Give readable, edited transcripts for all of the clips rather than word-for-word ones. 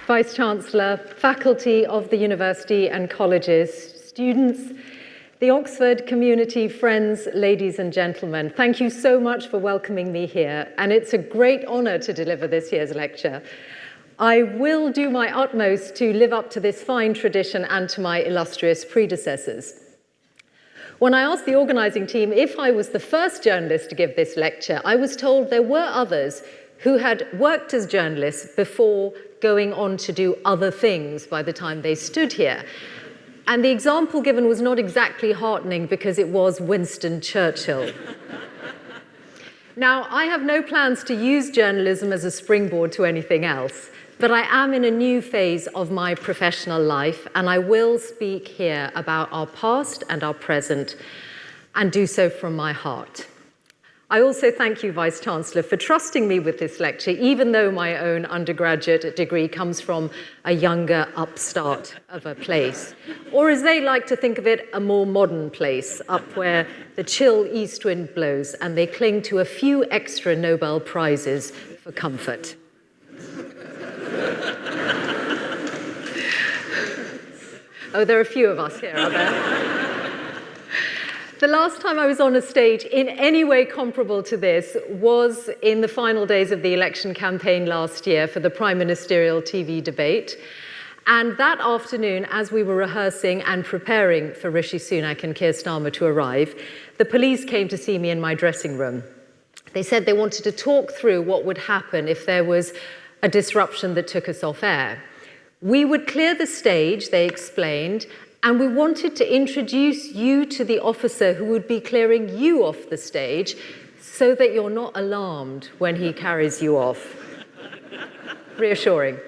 Vice-Chancellor, faculty of the university and colleges, students, the Oxford community, friends, ladies and gentlemen, thank you so much for welcoming me here, and it's a great honor to deliver this year's lecture. I will do my utmost to live up to this fine tradition and to my illustrious predecessors. When I asked the organizing team if I was the first journalist to give this lecture, I was told there were others who had worked as journalists before going on to do other things by the time they stood here. And the example given was not exactly heartening because it was Winston Churchill. Now, I have no plans to use journalism as a springboard to anything else, but I am in a new phase of my professional life, and I will speak here about our past and our present, and do so from my heart. I also thank you, Vice-Chancellor, for trusting me with this lecture, even though my own undergraduate degree comes from a younger upstart of a place, or as they like to think of it, a more modern place, up where the chill east wind blows and they cling to a few extra Nobel Prizes for comfort. Oh, there are a few of us here, are there? The last time I was on a stage in any way comparable to this was in the final days of the election campaign last year for the Prime Ministerial TV debate. And that afternoon, as we were rehearsing and preparing for Rishi Sunak and Keir Starmer to arrive, the police came to see me in my dressing room. They said they wanted to talk through what would happen if there was a disruption that took us off air. We would clear the stage, they explained, and we wanted to introduce you to the officer who would be clearing you off the stage so that you're not alarmed when he carries you off. Reassuring.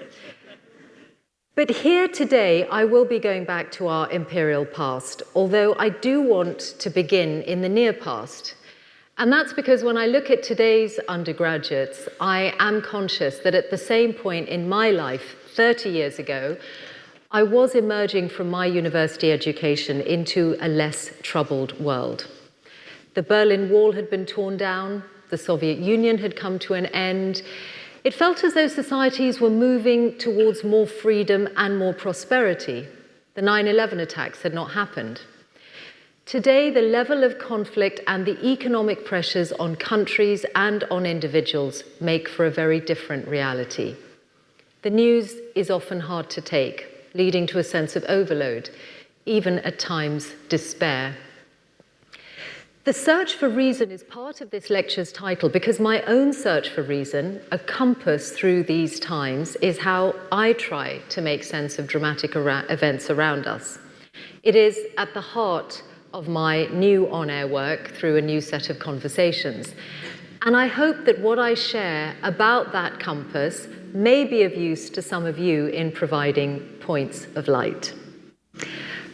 But here today, I will be going back to our imperial past, although I do want to begin in the near past. And that's because when I look at today's undergraduates, I am conscious that at the same point in my life, 30 years ago, I was emerging from my university education into a less troubled world. The Berlin Wall had been torn down, the Soviet Union had come to an end. It felt as though societies were moving towards more freedom and more prosperity. The 9/11 attacks had not happened. Today, the level of conflict and the economic pressures on countries and on individuals make for a very different reality. The news is often hard to take, leading to a sense of overload, even at times despair. The search for reason is part of this lecture's title because my own search for reason, a compass through these times, is how I try to make sense of dramatic events around us. It is at the heart of my new on-air work through a new set of conversations. And I hope that what I share about that compass may be of use to some of you in providing points of light.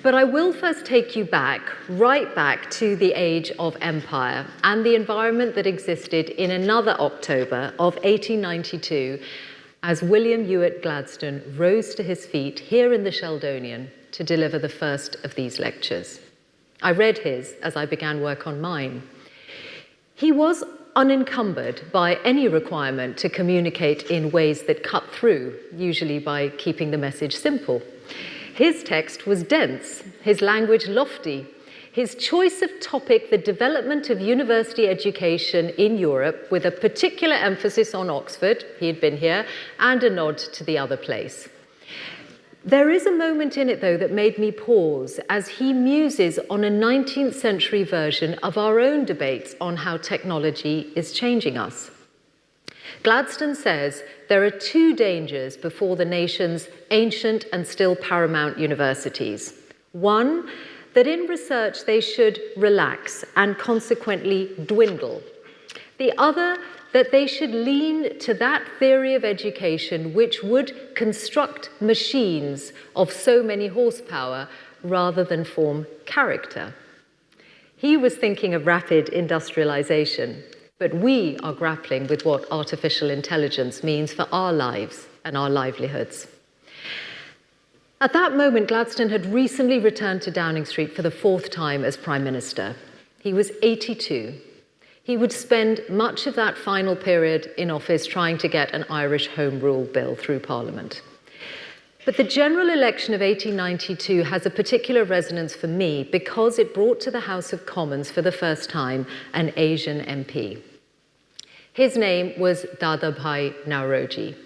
But I will first take you back, right back to the age of empire and the environment that existed in another October of 1892 as William Ewart Gladstone rose to his feet here in the Sheldonian to deliver the first of these lectures. I read his as I began work on mine. He was unencumbered by any requirement to communicate in ways that cut through, usually by keeping the message simple. His text was dense, his language lofty, his choice of topic the development of university education in Europe with a particular emphasis on Oxford, he had been here, and a nod to the other place. There is a moment in it, though, that made me pause as he muses on a 19th century version of our own debates on how technology is changing us. Gladstone says there are two dangers before the nation's ancient and still paramount universities. One, that in research they should relax and consequently dwindle. The other, that they should lean to that theory of education which would construct machines of so many horsepower rather than form character. He was thinking of rapid industrialization, but we are grappling with what artificial intelligence means for our lives and our livelihoods. At that moment, Gladstone had recently returned to Downing Street for the fourth time as Prime Minister. He was 82. He would spend much of that final period in office trying to get an Irish Home Rule bill through Parliament. But the general election of 1892 has a particular resonance for me because it brought to the House of Commons for the first time an Asian MP. His name was Dadabhai Naoroji.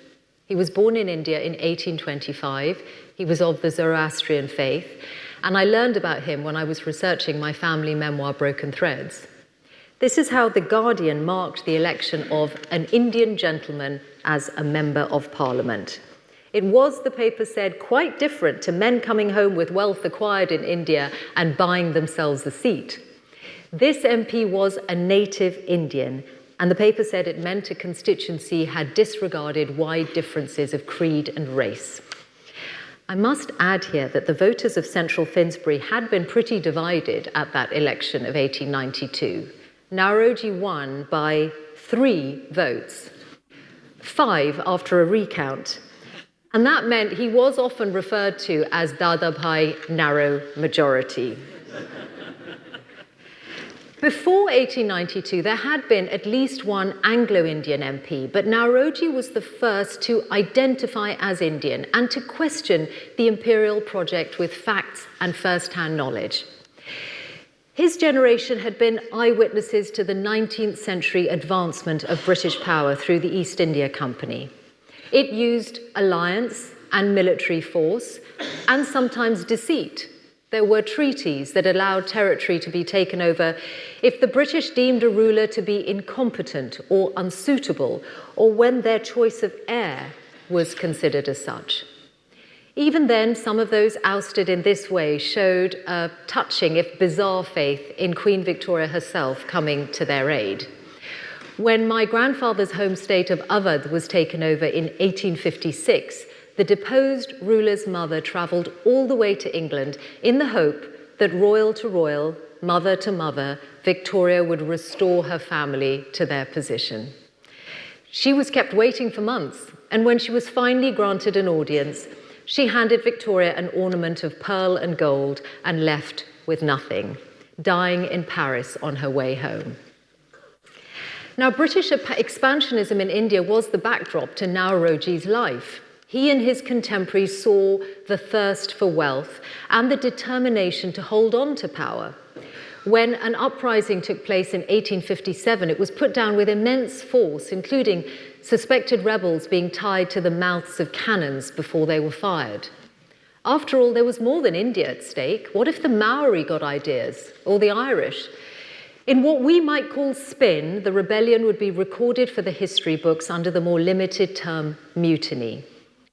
He was born in India in 1825. He was of the Zoroastrian faith, and I learned about him when I was researching my family memoir, Broken Threads. This is how The Guardian marked the election of an Indian gentleman as a member of Parliament. It was, the paper said, quite different to men coming home with wealth acquired in India and buying themselves a seat. This MP was a native Indian, and the paper said it meant a constituency had disregarded wide differences of creed and race. I must add here that the voters of Central Finsbury had been pretty divided at that election of 1892. Naoroji won by 3 votes, 5 after a recount. And that meant he was often referred to as Dadabhai Narrow Majority. Before 1892, there had been at least one Anglo-Indian MP, but Naoroji was the first to identify as Indian and to question the imperial project with facts and first-hand knowledge. His generation had been eyewitnesses to the 19th century advancement of British power through the East India Company. It used alliance and military force, and sometimes deceit. There were treaties that allowed territory to be taken over if the British deemed a ruler to be incompetent or unsuitable, or when their choice of heir was considered as such. Even then, some of those ousted in this way showed a touching, if bizarre, faith in Queen Victoria herself coming to their aid. When my grandfather's home state of Awadh was taken over in 1856, the deposed ruler's mother travelled all the way to England in the hope that royal to royal, mother to mother, Victoria would restore her family to their position. She was kept waiting for months, and when she was finally granted an audience, she handed Victoria an ornament of pearl and gold and left with nothing, dying in Paris on her way home. Now, British expansionism in India was the backdrop to Naoroji's life. He and his contemporaries saw the thirst for wealth and the determination to hold on to power. When an uprising took place in 1857, it was put down with immense force, including suspected rebels being tied to the mouths of cannons before they were fired. After all, there was more than India at stake. What if the Maori got ideas, or the Irish? In what we might call spin, the rebellion would be recorded for the history books under the more limited term mutiny.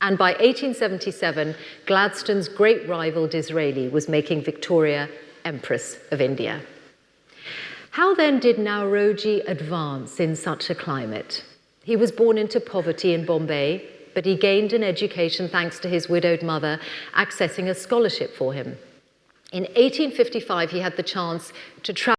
And by 1877, Gladstone's great rival Disraeli was making Victoria Empress of India. How then did Naoroji advance in such a climate? He was born into poverty in Bombay, but he gained an education thanks to his widowed mother accessing a scholarship for him. In 1855, he had the chance to travel